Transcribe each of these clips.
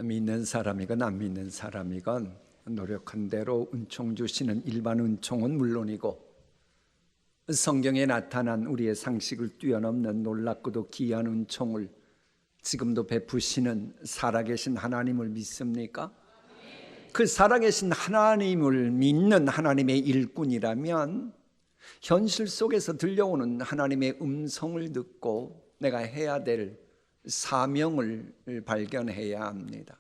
믿는 사람이건 안 믿는 사람이건 노력한 대로 은총 주시는 일반 은총은 물론이고 성경에 나타난 우리의 상식을 뛰어넘는 놀랍고도 귀한 은총을 지금도 베푸시는 살아계신 하나님을 믿습니까? 그 살아계신 하나님을 믿는 하나님의 일꾼이라면 현실 속에서 들려오는 하나님의 음성을 듣고 내가 해야 될 사명을 발견해야 합니다.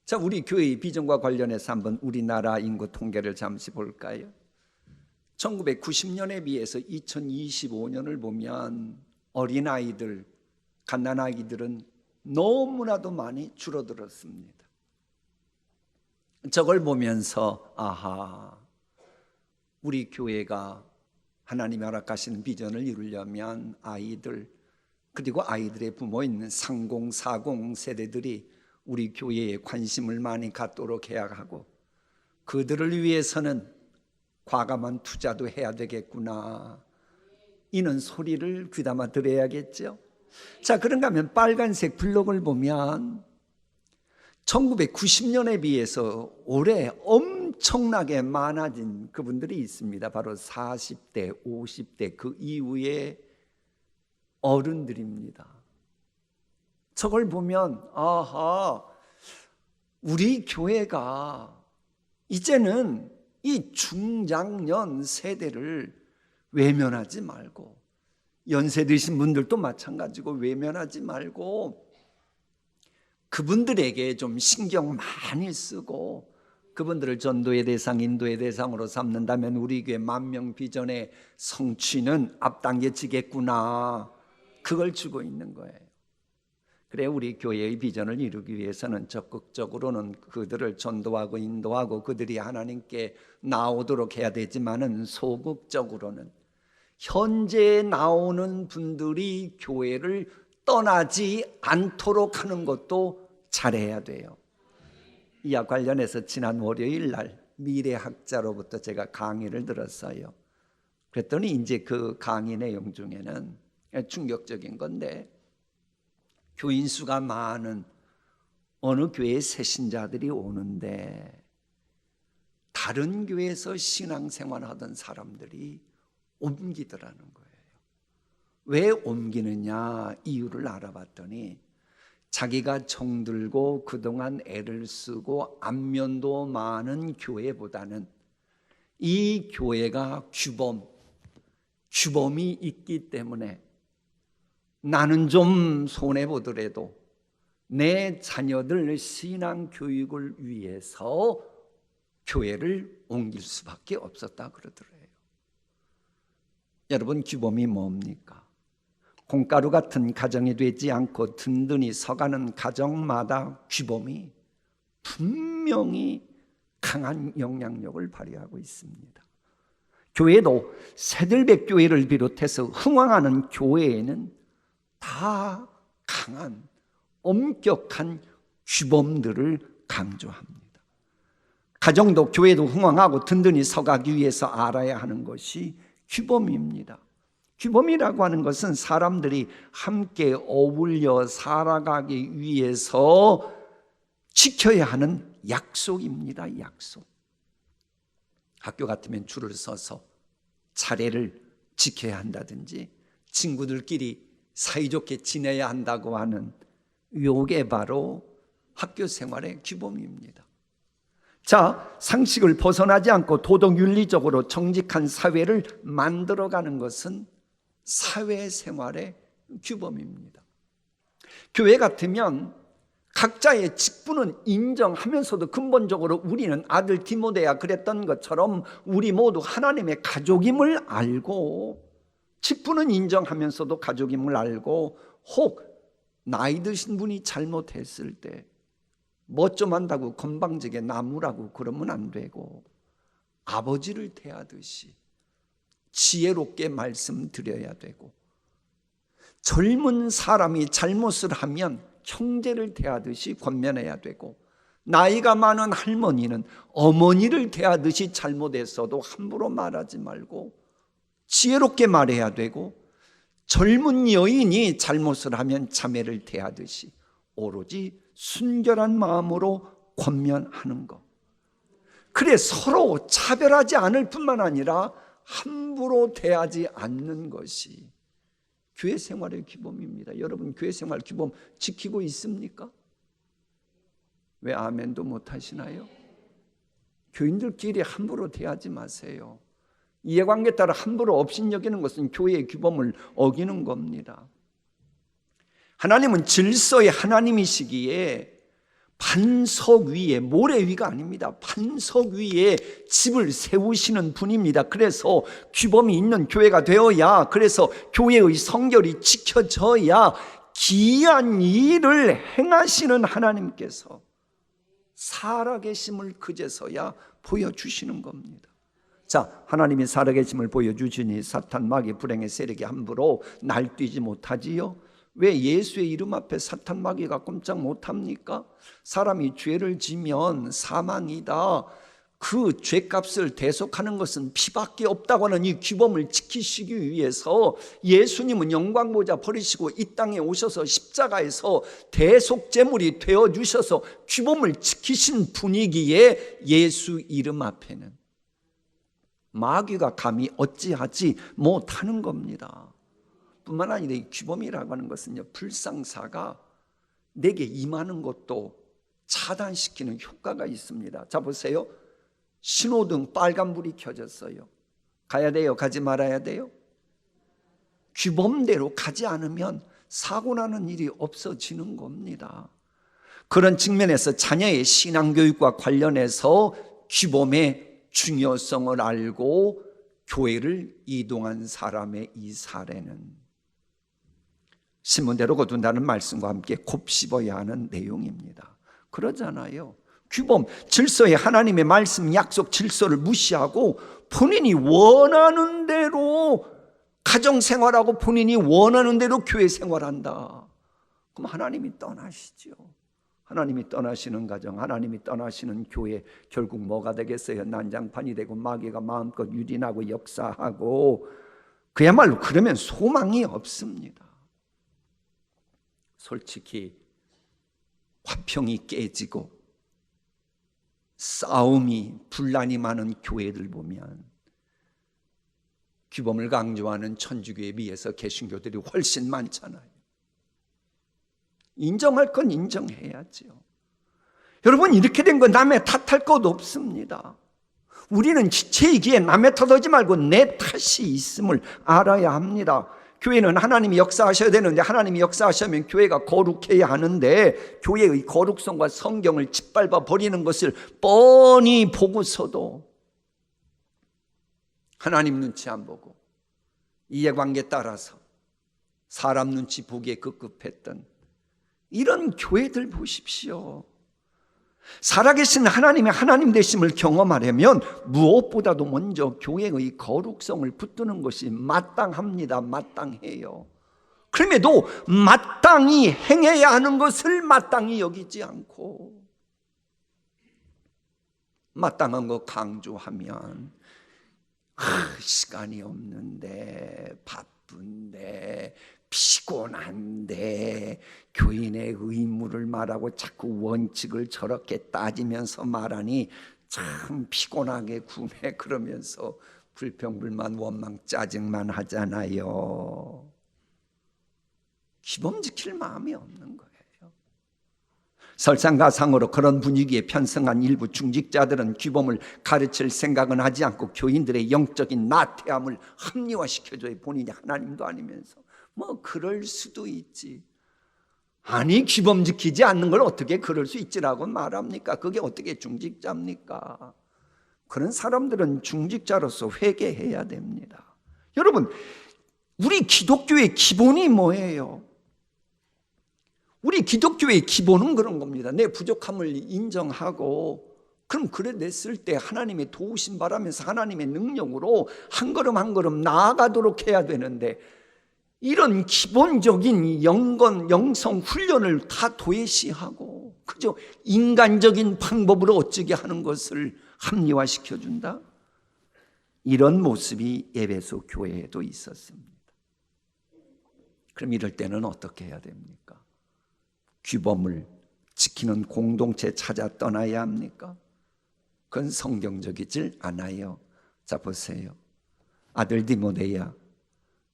자, 우리 교회의 비전과 관련해서 한번 우리나라 인구 통계를 잠시 볼까요? 1990년에 비해서 2025년을 보면 어린아이들, 갓난아이들은 너무나도 많이 줄어들었습니다. 저걸 보면서 아하, 우리 교회가 하나님이 허락하시는 비전을 이루려면 아이들 그리고 아이들의 부모인 30, 40 세대들이 우리 교회에 관심을 많이 갖도록 해야 하고 그들을 위해서는 과감한 투자도 해야 되겠구나, 이는 소리를 귀담아 들어야겠죠. 자, 그런가 하면 빨간색 블록을 보면 1990년에 비해서 올해 엄청나게 많아진 그분들이 있습니다. 바로 40대, 50대 그 이후의 어른들입니다. 저걸 보면 아하, 우리 교회가 이제는 이 중장년 세대를 외면하지 말고, 연세 드신 분들도 마찬가지고 외면하지 말고 그분들에게 좀 신경 많이 쓰고 그분들을 전도의 대상, 인도의 대상으로 삼는다면 우리 교회 만명 비전의 성취는 앞당겨지겠구나, 그걸 주고 있는 거예요. 그래, 우리 교회의 비전을 이루기 위해서는 적극적으로는 그들을 전도하고 인도하고 그들이 하나님께 나오도록 해야 되지만은 소극적으로는 현재 나오는 분들이 교회를 떠나지 않도록 하는 것도 잘해야 돼요. 이와 관련해서 지난 월요일 날 미래학자로부터 제가 강의를 들었어요. 그랬더니 이제 그 강의 내용 중에는 충격적인 건데, 교인 수가 많은 어느 교회에 새신자들이 오는데 다른 교회에서 신앙생활하던 사람들이 옮기더라는 거예요. 왜 옮기느냐 이유를 알아봤더니 자기가 정들고 그동안 애를 쓰고 안면도 많은 교회보다는 이 교회가 규범이 있기 때문에 나는 좀 손해보더라도 내 자녀들 신앙 교육을 위해서 교회를 옮길 수밖에 없었다 그러더래요. 여러분, 규범이 뭡니까? 콩가루 같은 가정이 되지 않고 든든히 서가는 가정마다 규범이 분명히 강한 영향력을 발휘하고 있습니다. 교회도 새들백교회를 비롯해서 흥왕하는 교회에는 다 강한 엄격한 규범들을 강조합니다. 가정도 교회도 흥왕하고 든든히 서가기 위해서 알아야 하는 것이 규범입니다. 규범이라고 하는 것은 사람들이 함께 어울려 살아가기 위해서 지켜야 하는 약속입니다. 약속. 학교 같으면 줄을 서서 차례를 지켜야 한다든지 친구들끼리 사이좋게 지내야 한다고 하는 요게 바로 학교 생활의 규범입니다. 자, 상식을 벗어나지 않고 도덕윤리적으로 정직한 사회를 만들어가는 것은 사회생활의 규범입니다. 교회 같으면 각자의 직분은 인정하면서도 근본적으로 우리는 아들 디모데야 그랬던 것처럼 우리 모두 하나님의 가족임을 알고, 직분은 인정하면서도 가족임을 알고, 혹 나이 드신 분이 잘못했을 때 뭐 좀 한다고 건방지게 나무라고 그러면 안 되고 아버지를 대하듯이 지혜롭게 말씀드려야 되고, 젊은 사람이 잘못을 하면 형제를 대하듯이 권면해야 되고, 나이가 많은 할머니는 어머니를 대하듯이 잘못했어도 함부로 말하지 말고 지혜롭게 말해야 되고, 젊은 여인이 잘못을 하면 자매를 대하듯이 오로지 순결한 마음으로 권면하는 것. 그래 서로 차별하지 않을 뿐만 아니라 함부로 대하지 않는 것이 교회 생활의 규범입니다. 여러분 교회 생활 규범 지키고 있습니까? 왜 아멘도 못 하시나요? 교인들끼리 함부로 대하지 마세요. 이해관계에 따라 함부로 업신여기는 것은 교회의 규범을 어기는 겁니다. 하나님은 질서의 하나님이시기에 반석 위에, 모래 위가 아닙니다. 반석 위에 집을 세우시는 분입니다. 그래서 규범이 있는 교회가 되어야, 그래서 교회의 성결이 지켜져야 기이한 일을 행하시는 하나님께서 살아계심을 그제서야 보여주시는 겁니다. 자, 하나님이 살아계심을 보여주시니 사탄 마귀 불행의 세력이 함부로 날뛰지 못하지요. 왜 예수의 이름 앞에 사탄 마귀가 꼼짝 못합니까? 사람이 죄를 지면 사망이다. 그 죄값을 대속하는 것은 피밖에 없다고 하는 이 규범을 지키시기 위해서 예수님은 영광보좌 버리시고 이 땅에 오셔서 십자가에서 대속제물이 되어주셔서 규범을 지키신 분이기에 예수 이름 앞에는 마귀가 감히 어찌하지 못하는 겁니다. 뿐만 아니라 이 규범이라고 하는 것은요, 불상사가 내게 임하는 것도 차단시키는 효과가 있습니다. 자 보세요. 신호등 빨간불이 켜졌어요. 가야 돼요? 가지 말아야 돼요? 규범대로 가지 않으면 사고 나는 일이 없어지는 겁니다. 그런 측면에서 자녀의 신앙교육과 관련해서 규범의 중요성을 알고 교회를 이동한 사람의 이 사례는 신문대로 거둔다는 말씀과 함께 곱씹어야 하는 내용입니다. 그러잖아요. 규범, 질서의 하나님의 말씀, 약속, 질서를 무시하고 본인이 원하는 대로 가정생활하고 본인이 원하는 대로 교회 생활한다. 그럼 하나님이 떠나시죠. 하나님이 떠나시는 가정, 하나님이 떠나시는 교회, 결국 뭐가 되겠어요? 난장판이 되고 마귀가 마음껏 유린하고 역사하고, 그야말로 그러면 소망이 없습니다. 솔직히 화평이 깨지고 싸움이, 분란이 많은 교회들 보면 규범을 강조하는 천주교에 비해서 개신교들이 훨씬 많잖아요. 인정할 건 인정해야죠. 여러분, 이렇게 된 거 남의 탓할 것 없습니다. 우리는 지체이기에 남의 탓하지 말고 내 탓이 있음을 알아야 합니다. 교회는 하나님이 역사하셔야 되는데, 하나님이 역사하시면 교회가 거룩해야 하는데, 교회의 거룩성과 성경을 짓밟아 버리는 것을 뻔히 보고서도 하나님 눈치 안 보고 이해관계에 따라서 사람 눈치 보기에 급급했던 이런 교회들 보십시오. 살아계신 하나님의 하나님 되심을 경험하려면 무엇보다도 먼저 교회의 거룩성을 붙드는 것이 마땅합니다. 마땅해요. 그럼에도 마땅히 행해야 하는 것을 마땅히 여기지 않고 마땅한 거 강조하면 시간이 없는데, 바쁜데, 피곤한데, 교인의 의무를 말하고 자꾸 원칙을 저렇게 따지면서 말하니 참 피곤하게 구네. 그러면서 불평불만 원망 짜증만 하잖아요. 규범 지킬 마음이 없는 거예요. 설상가상으로 그런 분위기에 편승한 일부 중직자들은 규범을 가르칠 생각은 하지 않고 교인들의 영적인 나태함을 합리화시켜줘요. 본인이 하나님도 아니면서. 뭐 그럴 수도 있지. 아니, 규범 지키지 않는 걸 어떻게 그럴 수 있지라고 말합니까? 그게 어떻게 중직자입니까? 그런 사람들은 중직자로서 회개해야 됩니다. 여러분, 우리 기독교의 기본이 뭐예요? 우리 기독교의 기본은 그런 겁니다. 내 부족함을 인정하고, 그럼 그래 냈을 때 하나님의 도우심 바라면서 하나님의 능력으로 한 걸음 한 걸음 나아가도록 해야 되는데, 이런 기본적인 영성 훈련을 다 도외시하고 그저 인간적인 방법으로 어찌게 하는 것을 합리화시켜준다? 이런 모습이 에베소 교회에도 있었습니다. 그럼 이럴 때는 어떻게 해야 됩니까? 규범을 지키는 공동체 찾아 떠나야 합니까? 그건 성경적이질 않아요. 자, 보세요. 아들 디모데야,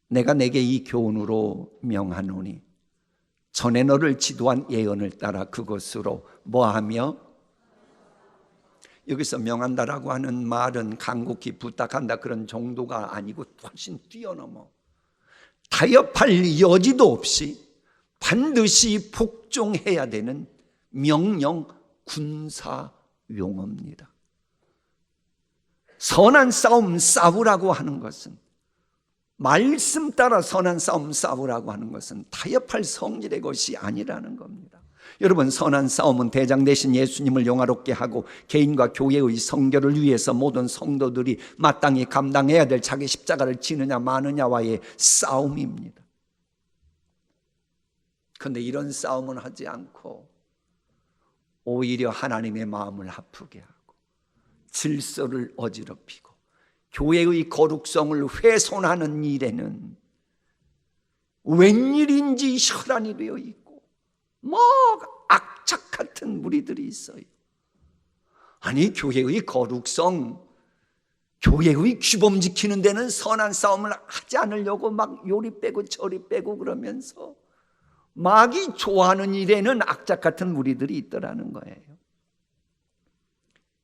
내가 내게 이 교훈으로 명하노니 전에 너를 지도한 예언을 따라 그것으로 뭐하며, 여기서 명한다라고 하는 말은 간곡히 부탁한다 그런 정도가 아니고 훨씬 뛰어넘어 타협할 여지도 없이 반드시 복종해야 되는 명령 군사 용어입니다. 선한 싸움 싸우라고 하는 것은, 말씀 따라 선한 싸움 싸우라고 하는 것은 타협할 성질의 것이 아니라는 겁니다. 여러분, 선한 싸움은 대장 되신 예수님을 영화롭게 하고 개인과 교회의 성결을 위해서 모든 성도들이 마땅히 감당해야 될 자기 십자가를 지느냐 마느냐와의 싸움입니다. 그런데 이런 싸움은 하지 않고 오히려 하나님의 마음을 아프게 하고 질서를 어지럽히고 교회의 거룩성을 훼손하는 일에는 웬일인지 혈안이 되어 있고 뭐 악착 같은 무리들이 있어요. 아니, 교회의 거룩성, 교회의 규범 지키는 데는 선한 싸움을 하지 않으려고 막 요리 빼고 저리 빼고 그러면서 마귀 좋아하는 일에는 악착 같은 무리들이 있더라는 거예요.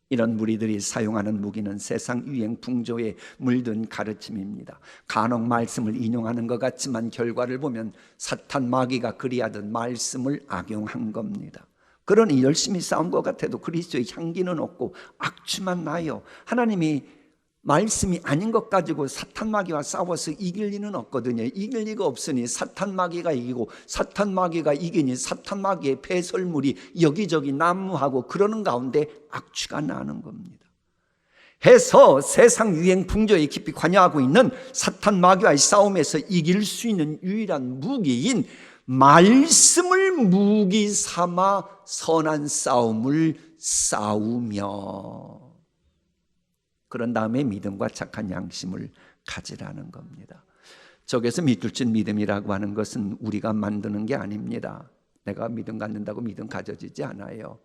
이런 무리들이 사용하는 무기는 세상 유행 풍조에 물든 가르침입니다. 간혹 말씀을 인용하는 것 같지만 결과를 보면 사탄 마귀가 그리하던 말씀을 악용한 겁니다. 그러니 열심히 싸운 것 같아도 그리스도의 향기는 없고 악취만 나요. 하나님이 말씀이 아닌 것 가지고 사탄 마귀와 싸워서 이길 리는 없거든요. 이길 리가 없으니 사탄 마귀가 이기고, 사탄 마귀가 이기니 사탄 마귀의 배설물이 여기저기 난무하고 그러는 가운데 악취가 나는 겁니다. 해서 세상 유행 풍조에 깊이 관여하고 있는 사탄 마귀와의 싸움에서 이길 수 있는 유일한 무기인 말씀을 무기 삼아 선한 싸움을 싸우며, 그런 다음에 믿음과 착한 양심을 가지라는 겁니다. 저기서 밑줄진 믿음이라고 하는 것은 우리가 만드는 게 아닙니다. 내가 믿음 갖는다고 믿음 가져지지 않아요.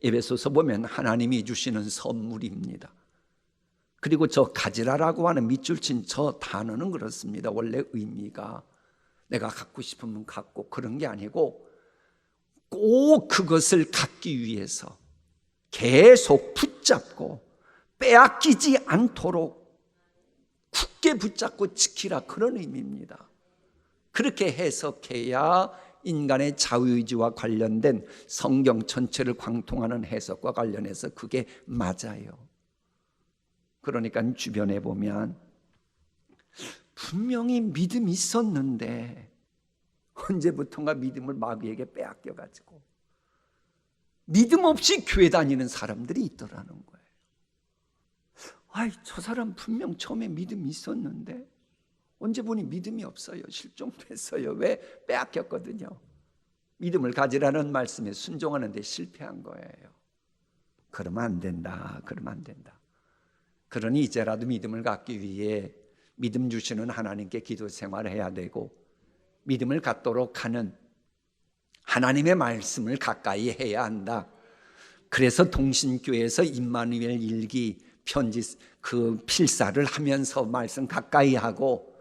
에베소서 보면 하나님이 주시는 선물입니다. 그리고 저 가지라라고 하는 밑줄친 저 단어는 그렇습니다. 원래 의미가 내가 갖고 싶으면 갖고 그런 게 아니고 꼭 그것을 갖기 위해서 계속 붙잡고 빼앗기지 않도록 굳게 붙잡고 지키라, 그런 의미입니다. 그렇게 해석해야 인간의 자유의지와 관련된 성경 전체를 관통하는 해석과 관련해서 그게 맞아요. 그러니까 주변에 보면 분명히 믿음이 있었는데 언제부턴가 믿음을 마귀에게 빼앗겨가지고 믿음 없이 교회 다니는 사람들이 있더라는 거예요. 아이, 저 사람 분명 처음에 믿음이 있었는데 언제 보니 믿음이 없어요. 실종됐어요. 왜? 빼앗겼거든요. 믿음을 가지라는 말씀에 순종하는 데 실패한 거예요. 그러면 안 된다. 그러면 안 된다. 그러니 이제라도 믿음을 갖기 위해 믿음 주시는 하나님께 기도 생활을 해야 되고, 믿음을 갖도록 하는 하나님의 말씀을 가까이 해야 한다. 그래서 동신교회에서 임마누엘 일기 편지 그 필사를 하면서 말씀 가까이 하고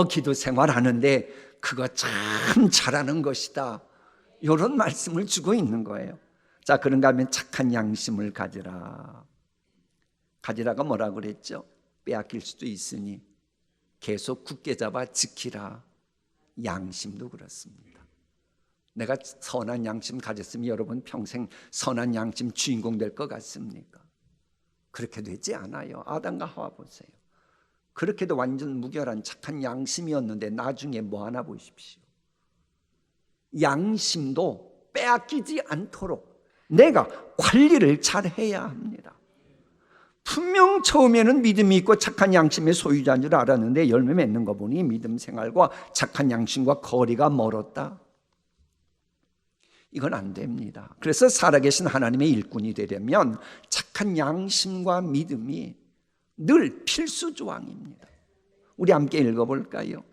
기도 생활하는데 그거 참 잘하는 것이다, 이런 말씀을 주고 있는 거예요. 자, 그런가 하면 착한 양심을 가지라. 가지라가 뭐라고 그랬죠? 빼앗길 수도 있으니 계속 굳게 잡아 지키라. 양심도 그렇습니다. 내가 선한 양심 가졌으면 여러분 평생 선한 양심 주인공 될 것 같습니까? 그렇게 되지 않아요. 아담과 하와 보세요. 그렇게도 완전 무결한 착한 양심이었는데 나중에 뭐 하나 보십시오. 양심도 빼앗기지 않도록 내가 관리를 잘 해야 합니다. 분명 처음에는 믿음이 있고 착한 양심의 소유자인 줄 알았는데 열매 맺는 거 보니 믿음 생활과 착한 양심과 거리가 멀었다. 이건 안 됩니다. 그래서 살아계신 하나님의 일꾼이 되려면 착한 양심과 믿음이 늘 필수 조항입니다. 우리 함께 읽어볼까요?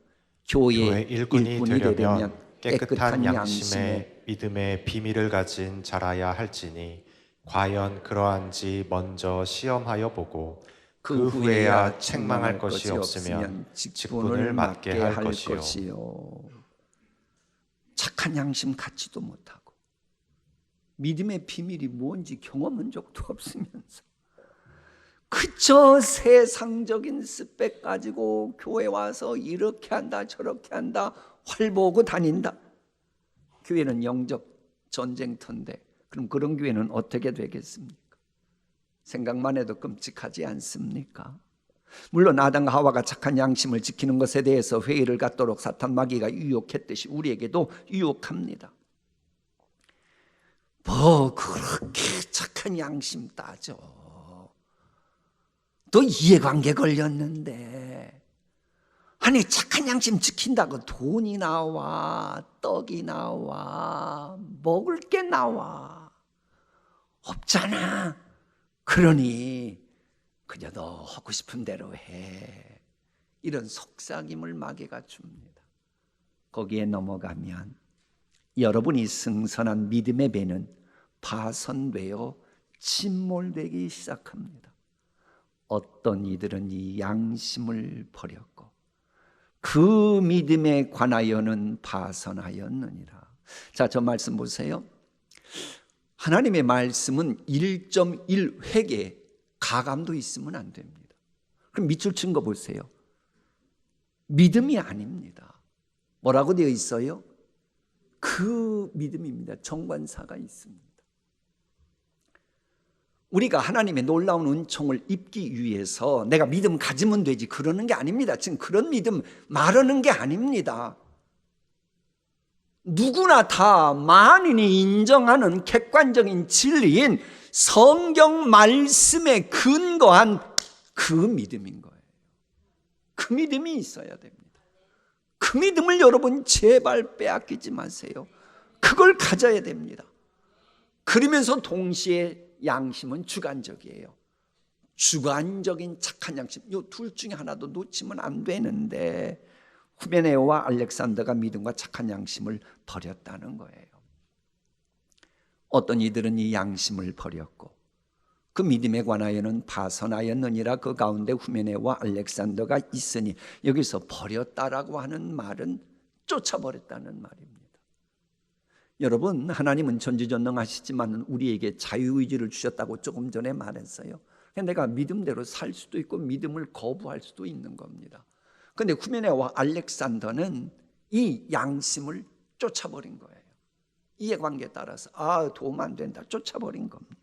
교회 일꾼이 되려면 깨끗한 양심에 믿음의 비밀을 가진 자라야 할지니 과연 그러한지 먼저 시험하여 보고 그 후에야 책망할 것이 없으면 직분을 맡게 할 것이요. 착한 양심 갖지도 못하고 믿음의 비밀이 뭔지 경험한 적도 없으면서 그저 세상적인 스펙 가지고 교회 와서 이렇게 한다 저렇게 한다 활보고 다닌다. 교회는 영적 전쟁터인데 그럼 그런 교회는 어떻게 되겠습니까? 생각만 해도 끔찍하지 않습니까? 물론 아담과 하와가 착한 양심을 지키는 것에 대해서 회의를 갖도록 사탄 마귀가 유혹했듯이 우리에게도 유혹합니다. 뭐 그렇게 착한 양심 따져. 또 이해관계 걸렸는데 아니 착한 양심 지킨다고 돈이 나와 떡이 나와 먹을 게 나와 없잖아. 그러니 그저 너 하고 싶은 대로 해. 이런 속삭임을 마귀가 줍니다. 거기에 넘어가면 여러분이 승선한 믿음의 배는 파손되어 침몰되기 시작합니다. 어떤 이들은 이 양심을 버렸고 그 믿음에 관하여는 파손하였느니라. 자, 저 말씀 보세요. 하나님의 말씀은 1.1획에 가감도 있으면 안 됩니다. 그럼 밑줄 친 거 보세요. 믿음이 아닙니다. 뭐라고 되어 있어요? 그 믿음입니다. 정관사가 있습니다. 우리가 하나님의 놀라운 은총을 입기 위해서 내가 믿음 가지면 되지 그러는 게 아닙니다. 지금 그런 믿음 말하는 게 아닙니다. 누구나 다 만인이 인정하는 객관적인 진리인 성경 말씀에 근거한 그 믿음인 거예요. 그 믿음이 있어야 됩니다. 그 믿음을 여러분 제발 빼앗기지 마세요. 그걸 가져야 됩니다. 그러면서 동시에 양심은 주관적이에요. 주관적인 착한 양심, 이 둘 중에 하나도 놓치면 안 되는데 후메네오와 알렉산더가 믿음과 착한 양심을 버렸다는 거예요. 어떤 이들은 이 양심을 버렸고 그 믿음에 관하여는 파손하였느니라. 그 가운데 후메네오와 알렉산더가 있으니 여기서 버렸다라고 하는 말은 쫓아버렸다는 말입니다. 여러분, 하나님은 전지전능하시지만 우리에게 자유의지를 주셨다고 조금 전에 말했어요. 내가 믿음대로 살 수도 있고 믿음을 거부할 수도 있는 겁니다. 그런데 후메네와 알렉산더는 이 양심을 쫓아버린 거예요. 이해관계에 따라서 도움 안 된다 쫓아버린 겁니다.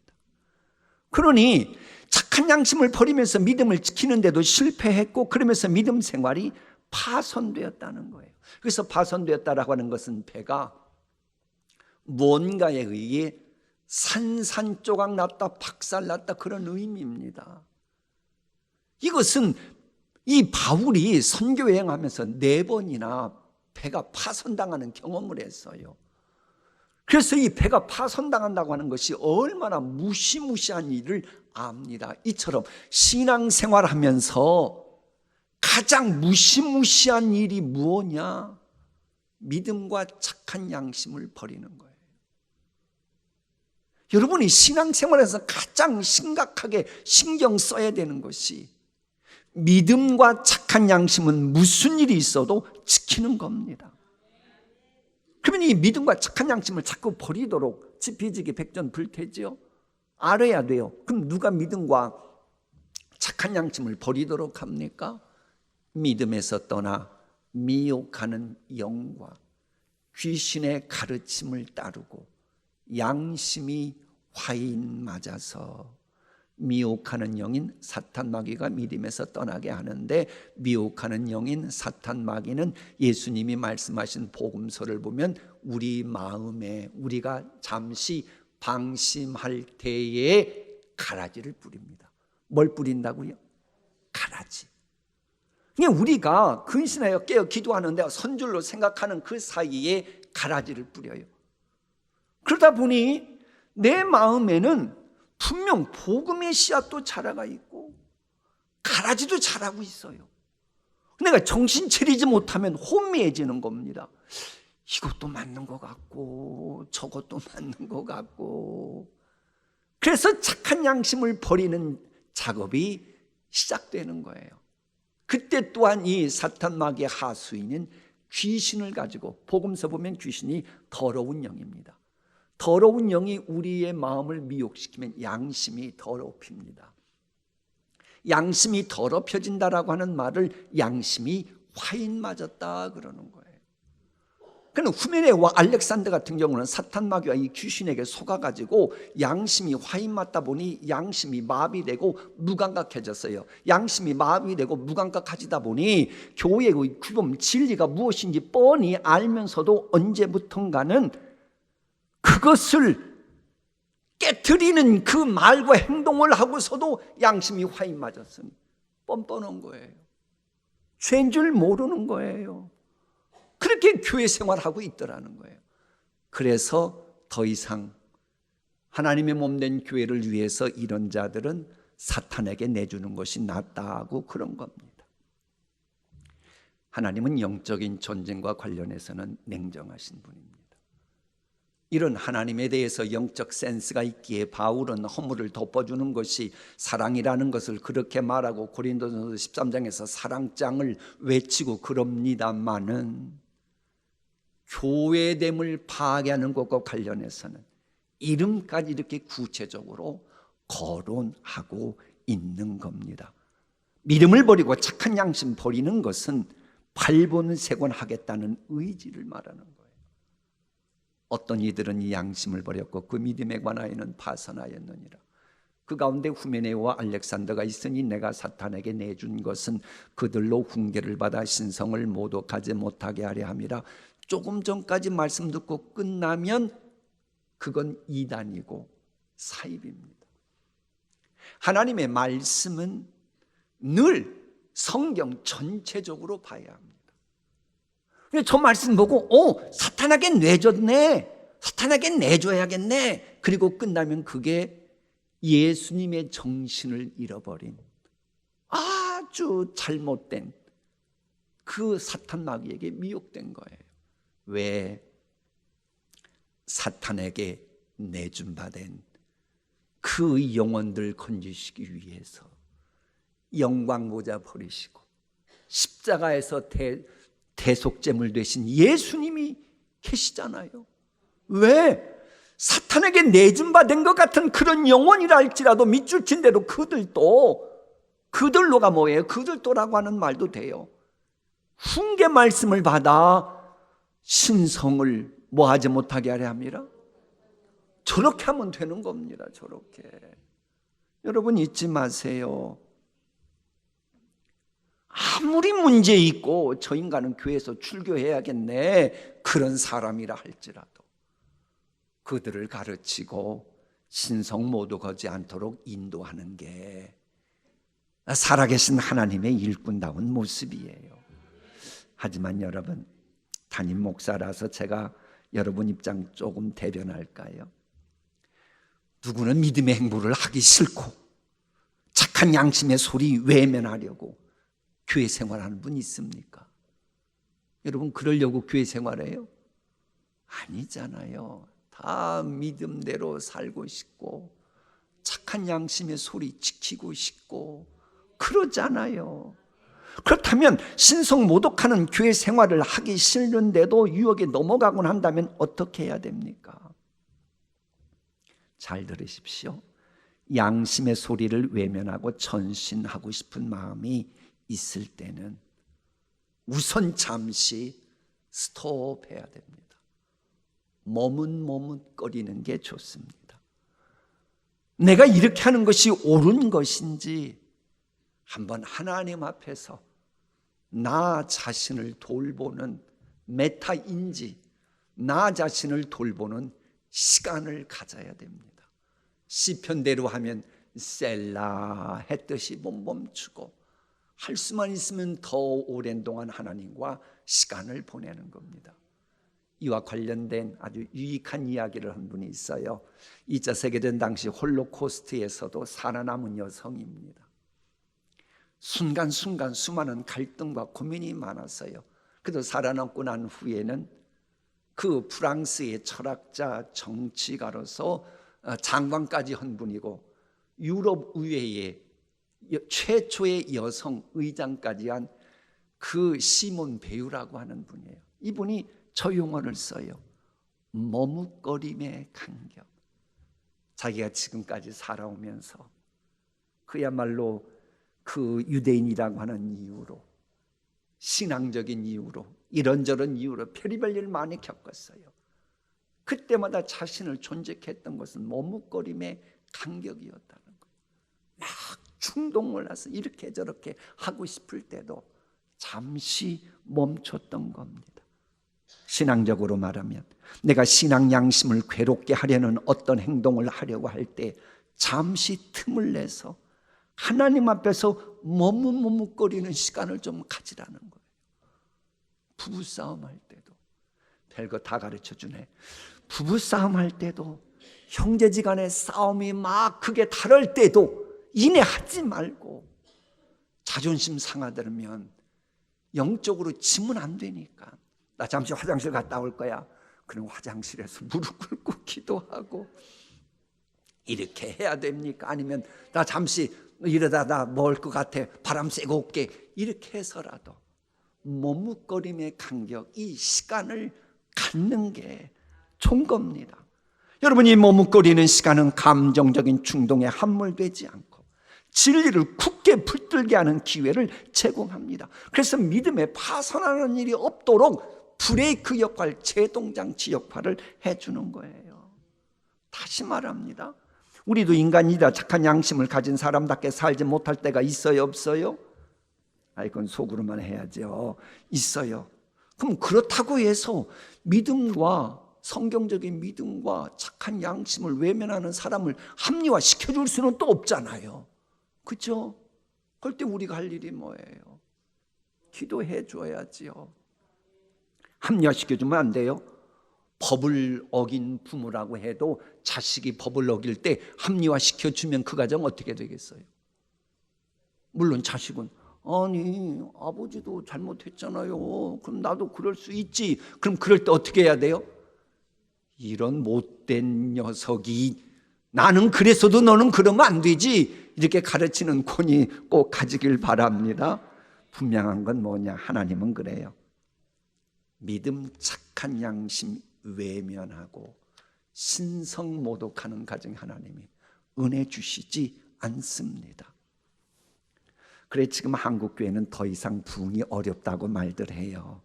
그러니 착한 양심을 버리면서 믿음을 지키는데도 실패했고 그러면서 믿음 생활이 파손되었다는 거예요. 그래서 파손되었다라고 하는 것은 배가 뭔가에 의해 산산조각 났다 박살났다 그런 의미입니다. 이것은 이 바울이 선교 여행하면서 4번이나 배가 파손당하는 경험을 했어요. 그래서 이 배가 파손당한다고 하는 것이 얼마나 무시무시한 일을 압니다. 이처럼 신앙생활하면서 가장 무시무시한 일이 무엇이냐? 믿음과 착한 양심을 버리는 거예요. 여러분이 신앙생활에서 가장 심각하게 신경 써야 되는 것이 믿음과 착한 양심은 무슨 일이 있어도 지키는 겁니다. 그러면 이 믿음과 착한 양심을 자꾸 버리도록 지피지기 백전불태죠. 알아야 돼요. 그럼 누가 믿음과 착한 양심을 버리도록 합니까? 믿음에서 떠나 미혹하는 영과 귀신의 가르침을 따르고 양심이 화인 맞아서 미혹하는 영인 사탄 마귀가 믿음에서 떠나게 하는데, 미혹하는 영인 사탄 마귀는 예수님이 말씀하신 복음서를 보면 우리 마음에 우리가 잠시 방심할 때에 가라지를 뿌립니다. 뭘 뿌린다고요? 가라지. 그냥 우리가 근신하여 깨어 기도하는데 선줄로 생각하는 그 사이에 가라지를 뿌려요. 그러다 보니 내 마음에는 분명 복음의 씨앗도 자라가 있고 가라지도 자라고 있어요. 내가 정신 차리지 못하면 혼미해지는 겁니다. 이것도 맞는 것 같고 저것도 맞는 것 같고, 그래서 착한 양심을 버리는 작업이 시작되는 거예요. 그때 또한 이 사탄 마귀의 하수인은 귀신을 가지고, 복음서 보면 귀신이 더러운 영입니다. 더러운 영이 우리의 마음을 미혹시키면 양심이 더럽힙니다. 양심이 더럽혀진다라고 하는 말을 양심이 화인 맞았다 그러는 거예요. 그러나 후메네와 알렉산더 같은 경우는 사탄 마귀와 이 귀신에게 속아가지고 양심이 화인 맞다 보니 양심이 마비되고 무감각해졌어요. 양심이 마비되고 무감각해지다 보니 교회의 규범, 진리가 무엇인지 뻔히 알면서도 언제부턴가는 그것을 깨트리는 그 말과 행동을 하고서도 양심이 화인 맞았으니 뻔뻔한 거예요. 죄인 줄 모르는 거예요. 그렇게 교회 생활하고 있더라는 거예요. 그래서 더 이상 하나님의 몸된 교회를 위해서 이런 자들은 사탄에게 내주는 것이 낫다고 그런 겁니다. 하나님은 영적인 전쟁과 관련해서는 냉정하신 분입니다. 이런 하나님에 대해서 영적 센스가 있기에 바울은 허물을 덮어주는 것이 사랑이라는 것을 그렇게 말하고 고린도전서 13장에서 사랑장을 외치고 그럽니다마는 교회됨을 파괴하는 것과 관련해서는 이름까지 이렇게 구체적으로 거론하고 있는 겁니다. 믿음을 버리고 착한 양심 버리는 것은 발본색원하겠다는 의지를 말하는 거예요. 어떤 이들은 이 양심을 버렸고 그 믿음에 관하여는 파선하였느니라. 그 가운데 후메네와 알렉산더가 있으니 내가 사탄에게 내준 것은 그들로 훈계를 받아 신성을 모독하지 못하게 하려 함이라. 조금 전까지 말씀 듣고 끝나면 그건 이단이고 사입입니다. 하나님의 말씀은 늘 성경 전체적으로 봐야 합니다. 저 말씀 보고 사탄에게 내줬네, 사탄에게 내줘야겠네, 그리고 끝나면 그게 예수님의 정신을 잃어버린 아주 잘못된 그 사탄 마귀에게 미혹된 거예요. 왜? 사탄에게 내준 바 된 그 영혼들 건지시기 위해서 영광 모자 버리시고 십자가에서 대속제물 되신 예수님이 계시잖아요. 왜? 사탄에게 내준 바 된 것 같은 그런 영혼이라 할지라도 밑줄 친 대로 그들로가 뭐예요? 그들도라고 하는 말도 돼요. 훈계 말씀을 받아 신성을 뭐하지 못하게 하려 합니다. 저렇게 하면 되는 겁니다. 저렇게. 여러분 잊지 마세요. 아무리 문제 있고 저 인간은 교회에서 출교해야겠네 그런 사람이라 할지라도 그들을 가르치고 신성 모독하지 않도록 인도하는 게 살아계신 하나님의 일꾼다운 모습이에요. 하지만 여러분, 담임 목사라서 제가 여러분 입장 조금 대변할까요? 누구는 믿음의 행보를 하기 싫고 착한 양심의 소리 외면하려고 교회 생활하는 분 있습니까? 여러분 그러려고 교회 생활해요? 아니잖아요. 다 믿음대로 살고 싶고 착한 양심의 소리 지키고 싶고 그러잖아요. 그렇다면 신성 모독하는 교회 생활을 하기 싫은데도 유혹에 넘어가곤 한다면 어떻게 해야 됩니까? 잘 들으십시오. 양심의 소리를 외면하고 전신하고 싶은 마음이 있을 때는 우선 잠시 스톱해야 됩니다. 머뭇머뭇거리는 게 좋습니다. 내가 이렇게 하는 것이 옳은 것인지 한번 하나님 앞에서 나 자신을 돌보는 메타인지 나 자신을 돌보는 시간을 가져야 됩니다. 시편대로 하면 셀라 했듯이 멈추고 할 수만 있으면 더 오랜 동안 하나님과 시간을 보내는 겁니다. 이와 관련된 아주 유익한 이야기를 한 분이 있어요. 2차 세계대전 당시 홀로코스트에서도 살아남은 여성입니다. 순간순간 수많은 갈등과 고민이 많았어요. 그래도 살아남고 난 후에는 그 프랑스의 철학자, 정치가로서 장관까지 한 분이고 유럽 의회의 최초의 여성 의장까지 한 그 시몬 베유라고 하는 분이에요. 이분이 저 용어를 써요. 머뭇거림의 간격. 자기가 지금까지 살아오면서 그야말로 그 유대인이라고 하는 이유로, 신앙적인 이유로, 이런저런 이유로 별의별 일 많이 겪었어요. 그때마다 자신을 존재했던 것은 머뭇거림의 간격이었다는 거예요. 막 충동을 나서 이렇게 저렇게 하고 싶을 때도 잠시 멈췄던 겁니다. 신앙적으로 말하면 내가 신앙 양심을 괴롭게 하려는 어떤 행동을 하려고 할 때 잠시 틈을 내서 하나님 앞에서 머뭇머뭇거리는 시간을 좀 가지라는 거예요. 부부싸움 할 때도 별거 다 가르쳐 주네. 부부싸움 할 때도, 형제지간의 싸움이 막 크게 다를 때도 인내하지 말고, 자존심 상하더면 영적으로 지면 안 되니까 나 잠시 화장실 갔다 올 거야. 그럼 화장실에서 무릎 꿇고 기도하고 이렇게 해야 됩니까? 아니면 나 잠시 이러다 나 먹을 것 같아, 바람 쐬고 올게, 이렇게 해서라도 머뭇거림의 간격, 이 시간을 갖는 게 좋은 겁니다. 여러분이 머뭇거리는 시간은 감정적인 충동에 함몰되지 않고 진리를 굳게 붙들게 하는 기회를 제공합니다. 그래서 믿음에 파손하는 일이 없도록 브레이크 역할, 제동장치 역할을 해주는 거예요. 다시 말합니다. 우리도 인간이다 착한 양심을 가진 사람답게 살지 못할 때가 있어요, 없어요? 이건 속으로만 해야죠. 있어요. 그럼 그렇다고 해서 믿음과, 성경적인 믿음과 착한 양심을 외면하는 사람을 합리화시켜줄 수는 또 없잖아요. 그렇죠? 그럴 때 우리가 할 일이 뭐예요? 기도해 줘야지요. 합리화시켜주면 안 돼요. 법을 어긴 부모라고 해도 자식이 법을 어길 때 합리화시켜주면 그 가정 어떻게 되겠어요? 물론 자식은 아니 아버지도 잘못했잖아요. 그럼 나도 그럴 수 있지. 그럼 그럴 때 어떻게 해야 돼요? 이런 못된 녀석이, 나는 그랬어도 너는 그러면 안 되지, 이렇게 가르치는 권위 꼭 가지길 바랍니다. 분명한 건 뭐냐? 하나님은 그래요. 믿음, 착한 양심 외면하고 신성 모독하는 가정 하나님이 은혜 주시지 않습니다. 그래 지금 한국교회는 더 이상 부흥이 어렵다고 말들 해요.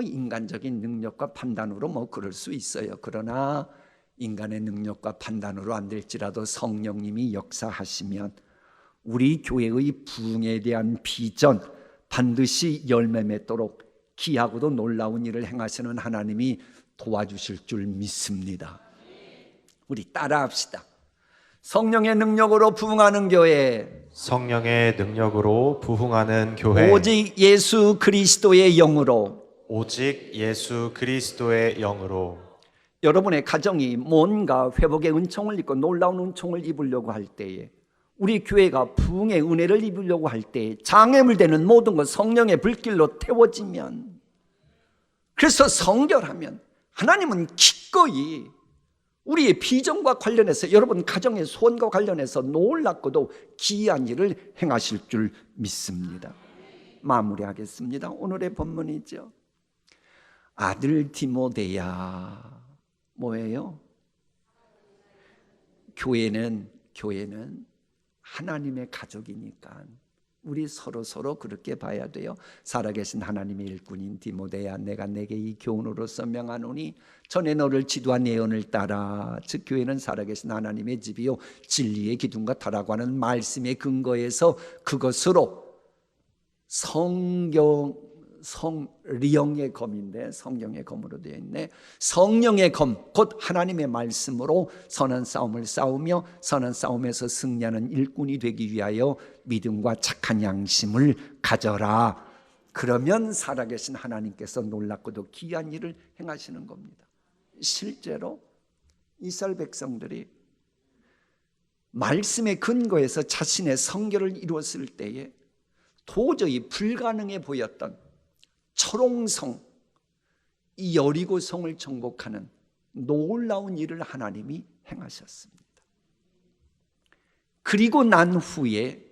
인간적인 능력과 판단으로 그럴 수 있어요. 그러나 인간의 능력과 판단으로 안 될지라도 성령님이 역사하시면 우리 교회의 부흥에 대한 비전 반드시 열매 맺도록 기하고도 놀라운 일을 행하시는 하나님이 도와주실 줄 믿습니다. 우리 따라합시다. 성령의 능력으로 부흥하는 교회, 성령의 능력으로 부흥하는 교회, 오직 예수 그리스도의 영으로, 오직 예수 그리스도의 영으로. 여러분의 가정이 뭔가 회복의 은총을 입고 놀라운 은총을 입으려고 할 때에, 우리 교회가 부흥의 은혜를 입으려고 할 때 장애물 되는 모든 것 성령의 불길로 태워지면, 그래서 성결하면 하나님은 기꺼이 우리의 비전과 관련해서, 여러분 가정의 소원과 관련해서 놀랍고도 기이한 일을 행하실 줄 믿습니다. 마무리하겠습니다. 오늘의 본문이죠. 아들 디모데야, 뭐예요? 교회는 하나님의 가족이니까 우리 서로 그렇게 봐야 돼요. 살아계신 하나님의 일꾼인 디모데야, 내가 내게 이 교훈으로서 명하노니 전에 너를 지도한 예언을 따라, 즉 교회는 살아계신 하나님의 집이요 진리의 기둥과 터라고 하는 말씀의 근거에서 그것으로 리영의 검인데 성경의 검으로 되어 있네. 성령의 검, 곧 하나님의 말씀으로 선한 싸움을 싸우며 선한 싸움에서 승리하는 일꾼이 되기 위하여 믿음과 착한 양심을 가져라. 그러면 살아계신 하나님께서 놀랍고도 귀한 일을 행하시는 겁니다. 실제로 이스라엘 백성들이 말씀의 근거에서 자신의 성결을 이루었을 때에 도저히 불가능해 보였던 초롱성, 이 여리고성을 정복하는 놀라운 일을 하나님이 행하셨습니다. 그리고 난 후에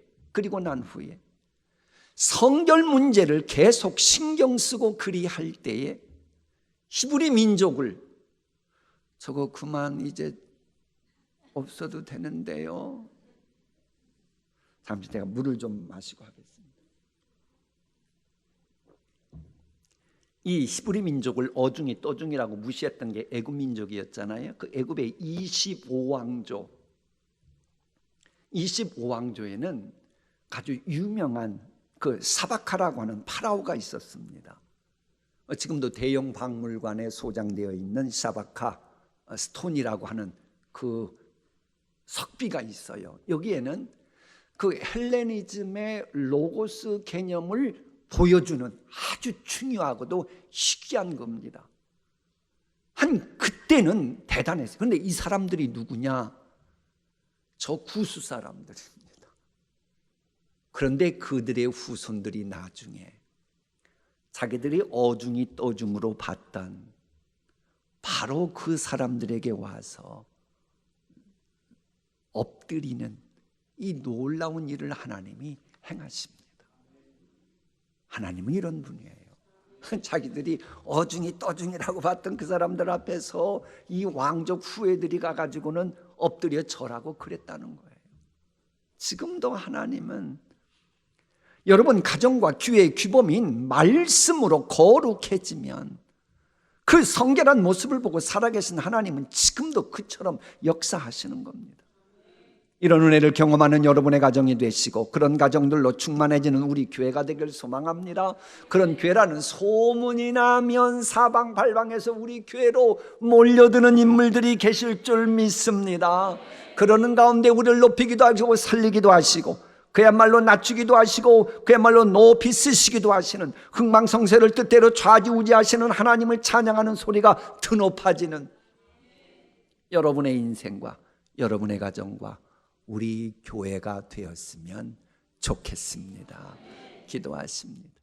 성결 문제를 계속 신경 쓰고 그리할 때에 히브리 민족을 저거 그만 이제 없어도 되는데요. 잠시 제가 물을 좀 마시고 하겠습니다. 이 히브리 민족을 어중이 떠중이라고 무시했던 게 애굽 민족이었잖아요. 그 애굽의 25왕조에는 아주 유명한 그 사바카라고 하는 파라오가 있었습니다. 지금도 대형 박물관에 소장되어 있는 사바카 스톤이라고 하는 그 석비가 있어요. 여기에는 그 헬레니즘의 로고스 개념을 보여주는 아주 중요하고도 희귀한 겁니다. 그때는 대단했어요. 그런데 이 사람들이 누구냐? 저 구수 사람들입니다. 그런데 그들의 후손들이 나중에 자기들이 어중이 떠중으로 봤던 바로 그 사람들에게 와서 엎드리는 이 놀라운 일을 하나님이 행하십니다. 하나님은 이런 분이에요. 자기들이 어중이 떠중이라고 봤던 그 사람들 앞에서 이 왕족 후예들이 가가지고는 엎드려 절하고 그랬다는 거예요. 지금도 하나님은 여러분 가정과 교회의 규범인 말씀으로 거룩해지면 그 성결한 모습을 보고 살아계신 하나님은 지금도 그처럼 역사하시는 겁니다. 이런 은혜를 경험하는 여러분의 가정이 되시고 그런 가정들로 충만해지는 우리 교회가 되길 소망합니다. 그런 교회라는 소문이 나면 사방팔방에서 우리 교회로 몰려드는 인물들이 계실 줄 믿습니다. 그러는 가운데 우리를 높이기도 하시고 살리기도 하시고 그야말로 낮추기도 하시고 그야말로 높이 쓰시기도 하시는 흥망성쇠를 뜻대로 좌지우지하시는 하나님을 찬양하는 소리가 드높아지는 여러분의 인생과 여러분의 가정과 우리 교회가 되었으면 좋겠습니다. 기도하십니다.